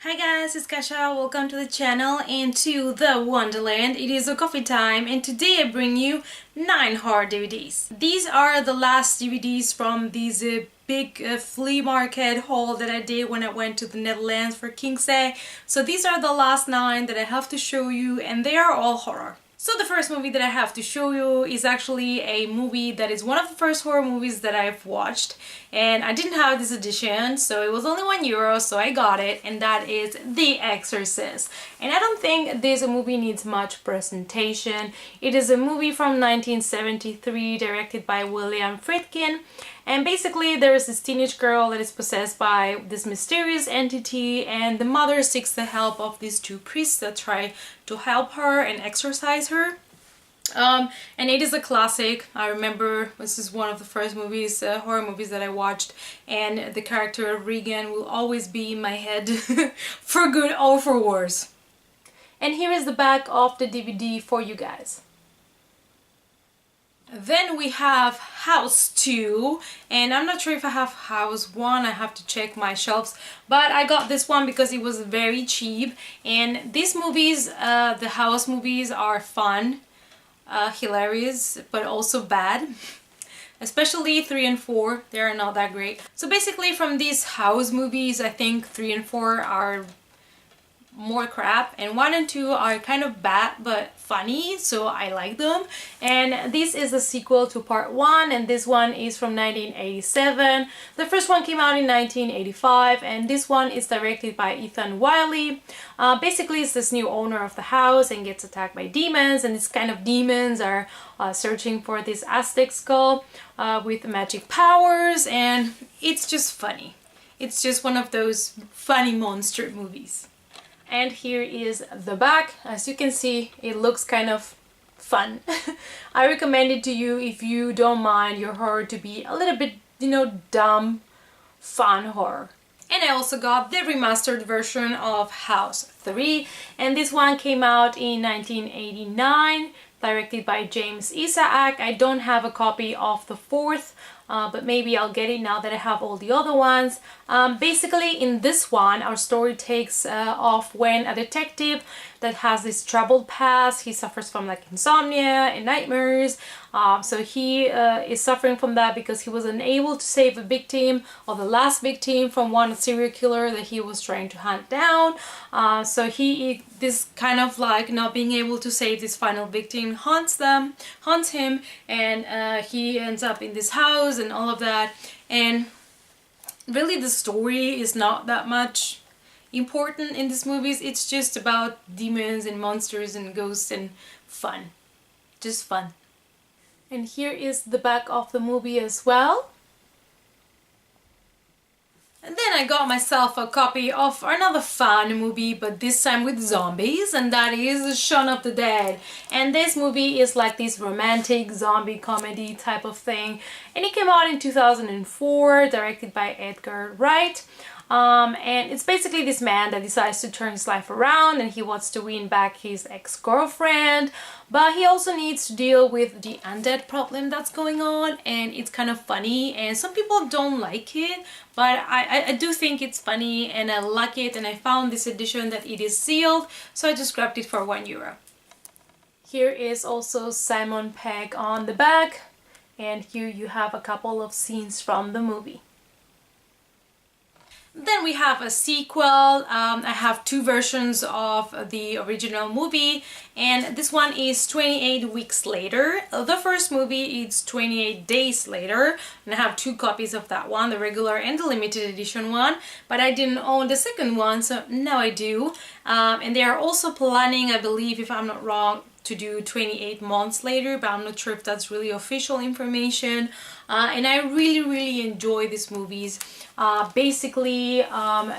Hi guys, it's Kasha. Welcome to the channel and to the Wonderland. It is a coffee time and today I bring you 9 horror DVDs. These are the last DVDs from these big flea market haul that I did when I went to the Netherlands for King's Day. So these are the last 9 that I have to show you and they are all horror. So the first movie that I have to show you is actually a movie that is one of the first horror movies that I've watched, and I didn't have this edition, so it was only €1, so I got it, and that is The Exorcist. And I don't think this movie needs much presentation. It is a movie from 1973 directed by William Friedkin. And basically there's this teenage girl that is possessed by this mysterious entity, and the mother seeks the help of these 2 priests that try to help her and exorcise her. And it is a classic. I remember this is one of the first movies, horror movies that I watched, and the character of Regan will always be in my head for good or for worse. And here is the back of the DVD for you guys. Then we have House 2, and I'm not sure if I have House 1, I have to check my shelves, but I got this one because it was very cheap. And these movies, the House movies, are fun, hilarious, but also bad. Especially 3 and 4, they are not that great. So basically from these House movies, I think 3 and 4 are more crap, and 1 and 2 are kind of bad but funny, so I like them. And this is a sequel to part 1, and this one is from 1987. The first one came out in 1985, and this one is directed by Ethan Wiley. Basically it's this new owner of the house and gets attacked by demons, and these kind of demons are searching for this Aztec skull with magic powers, and it's just funny. It's just one of those funny monster movies. And here is the back. As you can see, it looks kind of fun. I recommend it to you if you don't mind your horror to be a little bit, dumb, fun horror. And I also got the remastered version of House 3, and this one came out in 1989, directed by James Isaac. I don't have a copy of the 4th, but maybe I'll get it now that I have all the other ones. Basically in this one our story takes off when a detective that has this troubled past, he suffers from like insomnia and nightmares. So he is suffering from that because he was unable to save the victim, or the last victim, from one serial killer that he was trying to hunt down. So this kind of like not being able to save this final victim haunts him, and he ends up in this house and all of that. And really the story is not that much important in these movies. It's just about demons and monsters and ghosts and fun. Just fun. And here is the back of the movie as well. And then I got myself a copy of another fun movie, but this time with zombies, and that is Shaun of the Dead. And this movie is like this romantic zombie comedy type of thing, and it came out in 2004, directed by Edgar Wright. And it's basically this man that decides to turn his life around, and he wants to win back his ex-girlfriend, but he also needs to deal with the undead problem that's going on, and it's kind of funny, and some people don't like it, but I do think it's funny and I like it, and I found this edition that it is sealed, so I just grabbed it for €1. Here is also Simon Pegg on the back, and here you have a couple of scenes from the movie. Then we have a sequel. I have 2 versions of the original movie, and this one is 28 weeks later. The first movie is 28 days later, and I have 2 copies of that one, the regular and the limited edition one, but I didn't own the second one, so now I do. And they are also planning, I believe, if I'm not wrong, to do 28 months later, but I'm not sure if that's really official information. And I really enjoy these movies. Basically,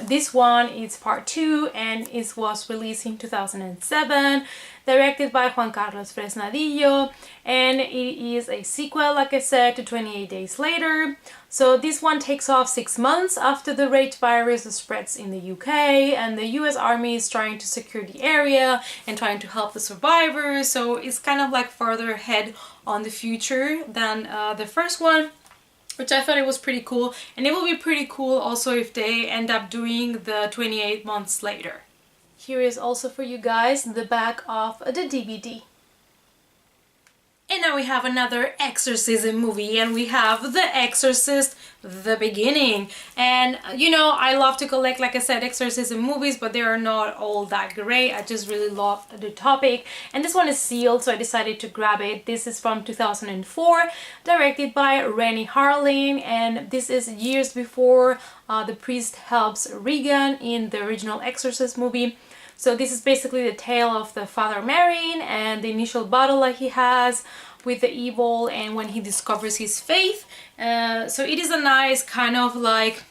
this one is part 2, and it was released in 2007, directed by Juan Carlos Fresnadillo, and it is a sequel, like I said, to 28 Days Later. So this one takes off 6 months after the rage virus spreads in the UK, and the US Army is trying to secure the area and trying to help the survivors. So it's kind of like further ahead on the future than the first one. which I thought it was pretty cool, and it will be pretty cool also if they end up doing the 28 months later. Here is also for you guys the back of the DVD. And now we have another exorcism movie, and we have The Exorcist, the beginning. And you know, I love to collect, like I said, exorcism movies, but they are not all that great. I just really love the topic. And this one is sealed, so I decided to grab it. This is from 2004, directed by Rennie Harlin, and this is years before the priest helps Regan in the original Exorcist movie. So this is basically the tale of the Father Marion and the initial battle that he has with the evil and when he discovers his faith. So it is a nice kind of like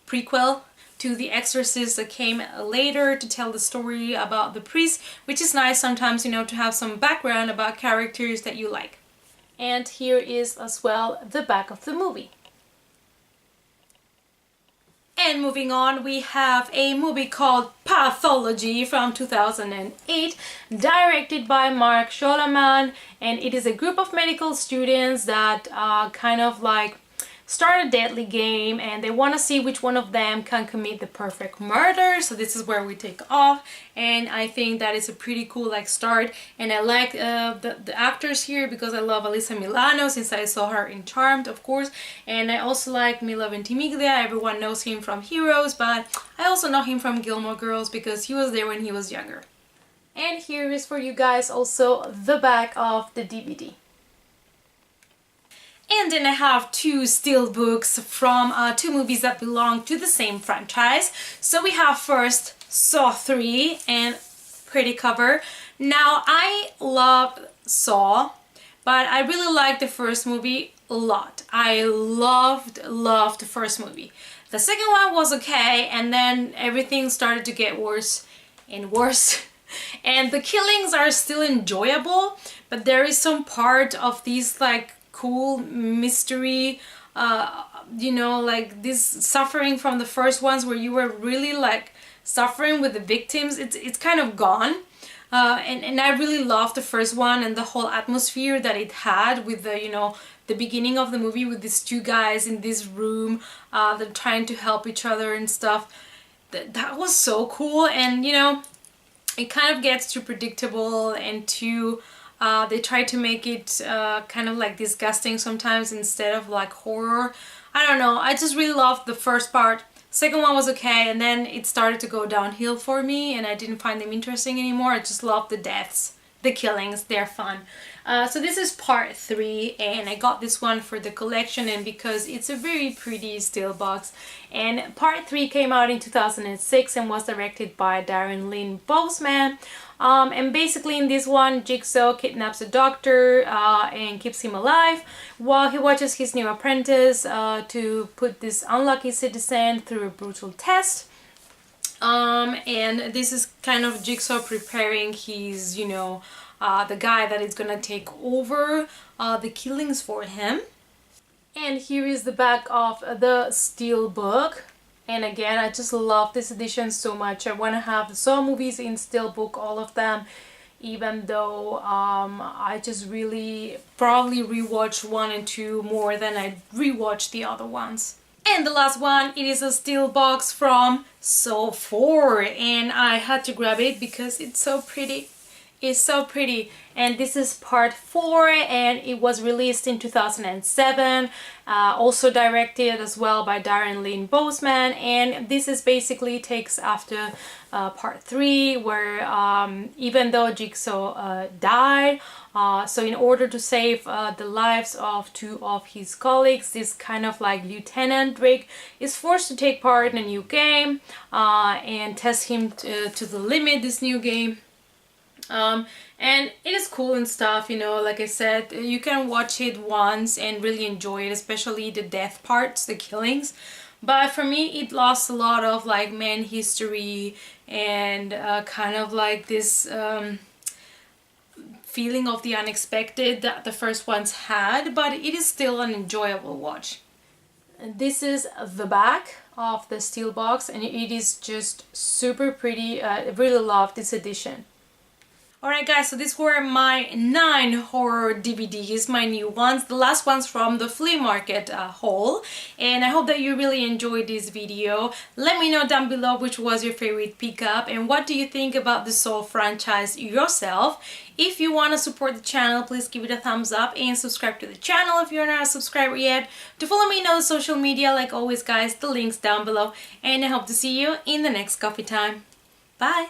prequel to The Exorcist that came later to tell the story about the priest, which is nice sometimes, you know, to have some background about characters that you like. And here is as well the back of the movie. And moving on, we have a movie called Pathology from 2008, directed by Mark Scholaman, and it is a group of medical students that kind of like start a deadly game, and they want to see which one of them can commit the perfect murder. So this is where we take off, and I think that is a pretty cool like start. And I like the actors here because I love Alyssa Milano since I saw her in Charmed, of course, and I also like Milo Ventimiglia. Everyone knows him from Heroes, but I also know him from Gilmore Girls because he was there when he was younger. And here is for you guys also the back of the DVD. And then I have two steel books from two movies that belong to the same franchise. So we have first Saw 3, and pretty cover. Now I love Saw, but I really liked the first movie a lot. I loved the first movie. The second one was okay, and then everything started to get worse and worse. And the killings are still enjoyable, but there is some part of these like cool mystery, you know, like this suffering from the first ones where you were really like suffering with the victims. It's kind of gone, and I really loved the first one and the whole atmosphere that it had with the, you know, the beginning of the movie with these two guys in this room, they're trying to help each other and stuff. That was so cool. And you know, it kind of gets too predictable and too they try to make it kind of like disgusting sometimes instead of like horror. I don't know, I just really loved the first part. Second one was okay, and then it started to go downhill for me and I didn't find them interesting anymore. I just loved the deaths, the killings, they're fun. So this is part 3, and I got this one for the collection and because it's a very pretty steel box. And part 3 came out in 2006 and was directed by Darren Lynn Bousman. And basically in this one, Jigsaw kidnaps a doctor and keeps him alive while he watches his new apprentice to put this unlucky citizen through a brutal test. And this is kind of Jigsaw preparing his, you know, the guy that is gonna take over the killings for him. And here is the back of the steel book. And again, I just love this edition so much. I want to have the Saw movies in steelbook, all of them, even though I just really probably rewatch 1 and 2 more than I rewatch the other ones. And the last one, it is a steel box from Saw 4, and I had to grab it because it's so pretty. It's so pretty. And this is part 4, and it was released in 2007, also directed as well by Darren Lynn Bousman. And this is basically takes after part 3, where even though Jigsaw died, so in order to save the lives of 2 of his colleagues, this kind of like Lieutenant Drake is forced to take part in a new game and test him to the limit, this new game. And it is cool and stuff, you know, like I said, you can watch it once and really enjoy it, especially the death parts, the killings. But for me, it lost a lot of like man history and kind of like this feeling of the unexpected that the first ones had, but it is still an enjoyable watch. And this is the back of the steel box, and it is just super pretty. I really love this edition. Alright guys, so these were my 9 horror DVDs, my new ones, the last ones from the flea market haul, and I hope that you really enjoyed this video. Let me know down below which was your favorite pickup and what do you think about the Saw franchise yourself. If you want to support the channel, please give it a thumbs up and subscribe to the channel if you're not a subscriber yet. To follow me on social media, like always guys, the link's down below, and I hope to see you in the next coffee time. Bye!